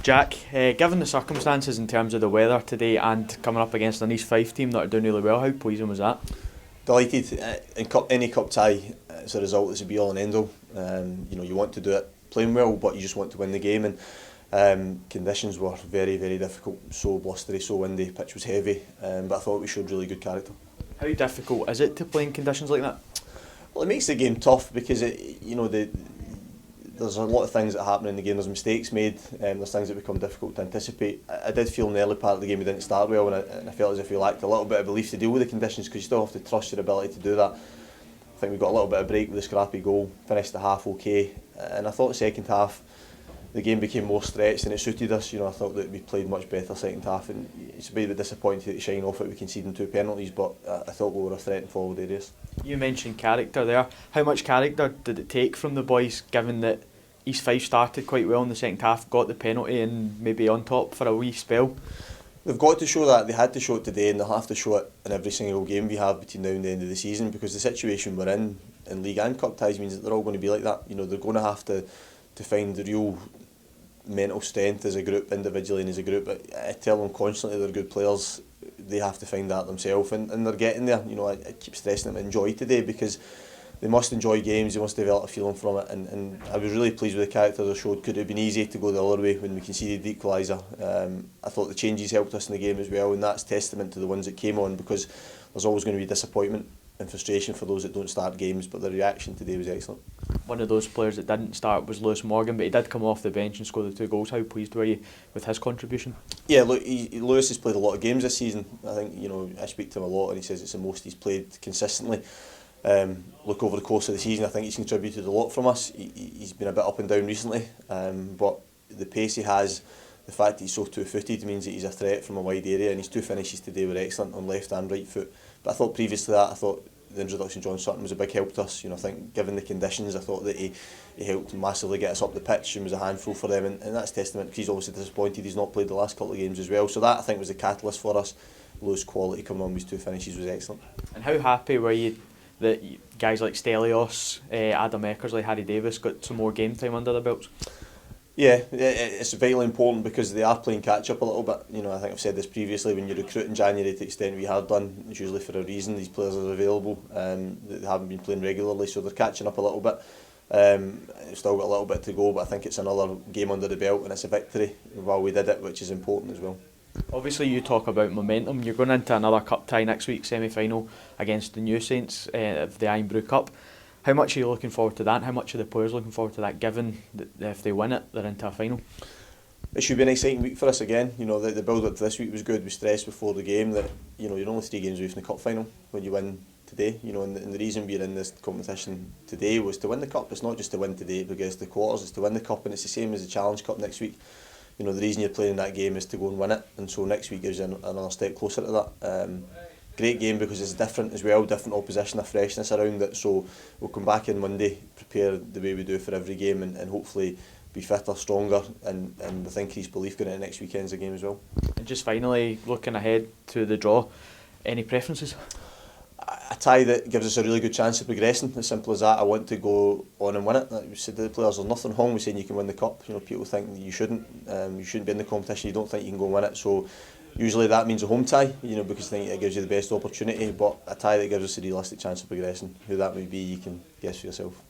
Jack, given the circumstances in terms of the weather today and coming up against an East Fife team that are doing really well, how pleasing was that? Delighted. In any cup tie, as a result, it's a be all and end all. You want to do it playing well, but you just want to win the game. And conditions were very, very difficult. So blustery, so windy. Pitch was heavy, but I thought we showed really good character. How difficult is it to play in conditions like that? Well, it makes the game tough because there's a lot of things that happen in the game. There's mistakes made, there's things that become difficult to anticipate. I did feel in the early part of the game we didn't start well, and I felt as if we lacked a little bit of belief to deal with the conditions, because you still have to trust your ability to do that. I think we got a little bit of break with the scrappy goal, finished the half okay, and I thought the second half the game became more stretched and it suited us. I thought that we played much better second half, and it's a bit disappointing to shine off it. We conceded 2 penalties, but I thought we were a threat in forward areas. You mentioned character there. How much character did it take from the boys, given that East Fife started quite well in the second half, got the penalty and maybe on top for a wee spell? They've got to show that. They had to show it today, and they'll have to show it in every single game we have between now and the end of the season, because the situation we're in league and cup ties means that they're all going to be like that. They're going to have to find the real mental strength as a group, individually and as a group. I tell them constantly they're good players. They have to find that themselves, and they're getting there. I keep stressing them, enjoy today, because they must enjoy games, they must develop a feeling from it, and I was really pleased with the character they showed. Could it have been easy to go the other way when we conceded the equaliser? I thought the changes helped us in the game as well, and that's testament to the ones that came on, because there's always going to be disappointment and frustration for those that don't start games, but the reaction today was excellent. One of those players that didn't start was Lewis Morgan, but he did come off the bench and score the 2 goals. How pleased were you with his contribution? Yeah, look, Lewis has played a lot of games this season. I think, I speak to him a lot, and he says it's the most he's played consistently. Look, over the course of the season, I think he's contributed a lot from us. He's been a bit up and down recently, but the pace he has, the fact that he's so two-footed, means that he's a threat from a wide area, and his 2 finishes today were excellent on left and right foot. But I thought previous to that, I thought the introduction of John Sutton was a big help to us. I think given the conditions, I thought that he helped massively get us up the pitch and was a handful for them, and that's testament, because he's obviously disappointed he's not played the last couple of games as well. So that, I think, was the catalyst for us. Lewis quality coming on with his 2 finishes was excellent. And how happy were you that guys like Stelios, Adam Eckersley, Harry Davis got some more game time under their belts? Yeah, it's vitally important, because they are playing catch up a little bit. I think I've said this previously, when you recruit in January to the extent we have done, it's usually for a reason. These players are available, they haven't been playing regularly, so they're catching up a little bit. They've still got a little bit to go, but I think it's another game under the belt, and it's a victory while we did it, which is important as well. Obviously, you talk about momentum. You're going into another cup tie next week, semi-final against the New Saints of the Irn-Bru Cup. How much are you looking forward to that, and how much are the players looking forward to that, given that if they win it, they're into a final? It should be an exciting week for us again. The build-up to this week was good. We stressed before the game that you're only 3 games away from the cup final when you win today. And the reason we're in this competition today was to win the cup. It's not just to win today because the quarters, it's to win the cup, and it's the same as the Challenge Cup next week. The reason you're playing that game is to go and win it, and so next week gives you another step closer to that. Great game because it's different as well, different opposition, a freshness around it. So we'll come back in Monday, prepare the way we do for every game, and hopefully be fitter, stronger, and with increased belief going into next weekend's game as well. And just finally, looking ahead to the draw, any preferences? A tie that gives us a really good chance of progressing, as simple as that. I want to go on and win it. Like we said to the players, there's nothing wrong with saying you can win the cup. People think that you shouldn't be in the competition, you don't think you can go and win it. So usually that means a home tie, because I think it gives you the best opportunity, but a tie that gives us a realistic chance of progressing. Who that may be, you can guess for yourself.